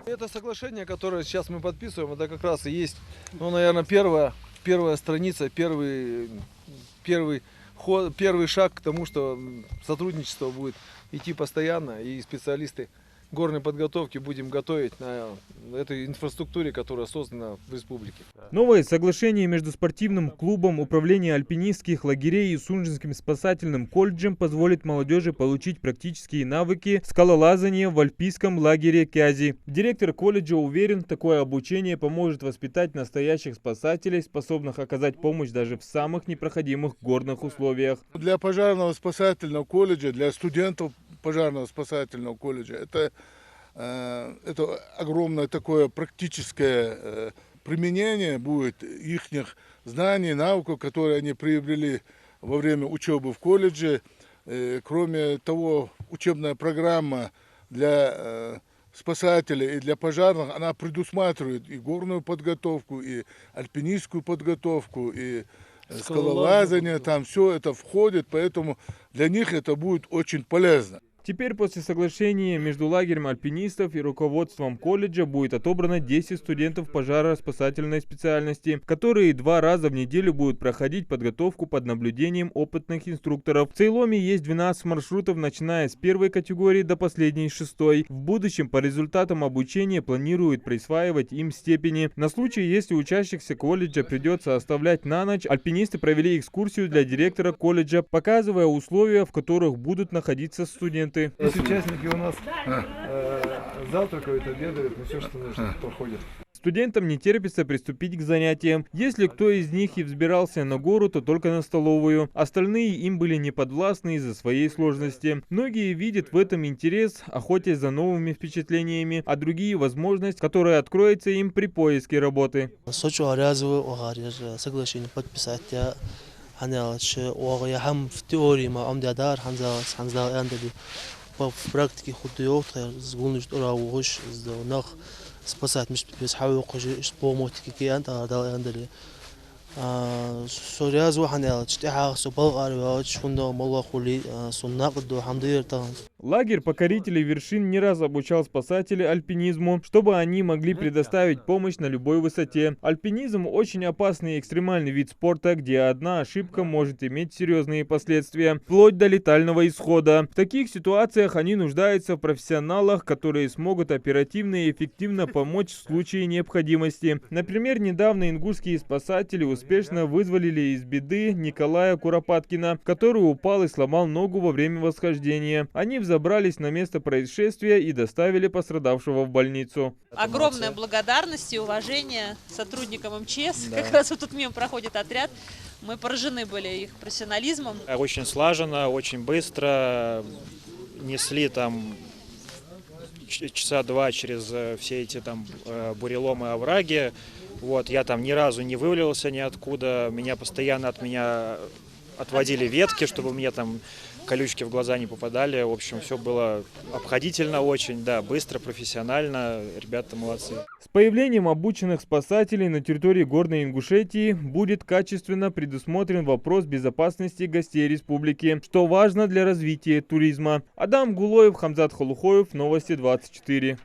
Это соглашение, которое сейчас мы подписываем, это как раз и есть, ну, наверное, первая страница, первый шаг к тому, что сотрудничество будет идти постоянно, и специалисты горной подготовки будем готовить на этой инфраструктуре, которая создана в республике. Новое соглашение между спортивным клубом управления альпинистских лагерей и Сунжинским спасательным колледжем позволит молодежи получить практические навыки скалолазания в альпийском лагере Кязи. Директор колледжа уверен, такое обучение поможет воспитать настоящих спасателей, способных оказать помощь даже в самых непроходимых горных условиях. Для пожарного спасательного колледжа, для студентов пожарного спасательного колледжа это огромное такое практическое применение будет их знаний, навыков, которые они приобрели во время учебы в колледже. Кроме того, учебная программа для спасателей и для пожарных, она предусматривает и горную подготовку, и альпинистскую подготовку, и скалолазание, там все это входит, поэтому для них это будет очень полезно. Теперь после соглашения между лагерем альпинистов и руководством колледжа будет отобрано 10 студентов пожаро-спасательной специальности, которые 2 раза в неделю будут проходить подготовку под наблюдением опытных инструкторов. В Цейломе есть 12 маршрутов, начиная с первой категории до последней 6-й. В будущем по результатам обучения планируют присваивать им степени. На случай, если учащихся колледжа придется оставлять на ночь, альпинисты провели экскурсию для директора колледжа, показывая условия, в которых будут находиться студенты. Есть участники у нас завтракают, обедают, все, что нужно, проходит. Студентам не терпится приступить к занятиям. Если кто из них и взбирался на гору, то только на столовую. Остальные им были неподвластны из-за своей сложности. Многие видят в этом интерес, охотясь за новыми впечатлениями, а другие — возможность, которая откроется им при поиске работы. Соглашение подписать. В теории в практике спасать без Лагерь покорителей вершин не раз обучал спасателей альпинизму, чтобы они могли предоставить помощь на любой высоте. Альпинизм — очень опасный и экстремальный вид спорта, где одна ошибка может иметь серьезные последствия, вплоть до летального исхода. В таких ситуациях они нуждаются в профессионалах, которые смогут оперативно и эффективно помочь в случае необходимости. Например, недавно ингушские спасатели успешно вызволили из беды Николая Куропаткина, который упал и сломал ногу во время восхождения. Они забрались на место происшествия и доставили пострадавшего в больницу. Огромная благодарность и уважение сотрудникам МЧС. Да. Как раз вот тут мимо проходит отряд. Мы поражены были их профессионализмом. Очень слаженно, очень быстро. Несли там часа 2 через все эти там буреломы, овраги. Вот, я там ни разу не вывалился ниоткуда. Меня постоянно отводили ветки, чтобы мне там колючки в глаза не попадали. В общем, все было обходительно очень, да, быстро, профессионально. Ребята молодцы. С появлением обученных спасателей на территории Горной Ингушетии будет качественно предусмотрен вопрос безопасности гостей республики, что важно для развития туризма. Адам Гулоев, Хамзат Холухоев, Новости 24.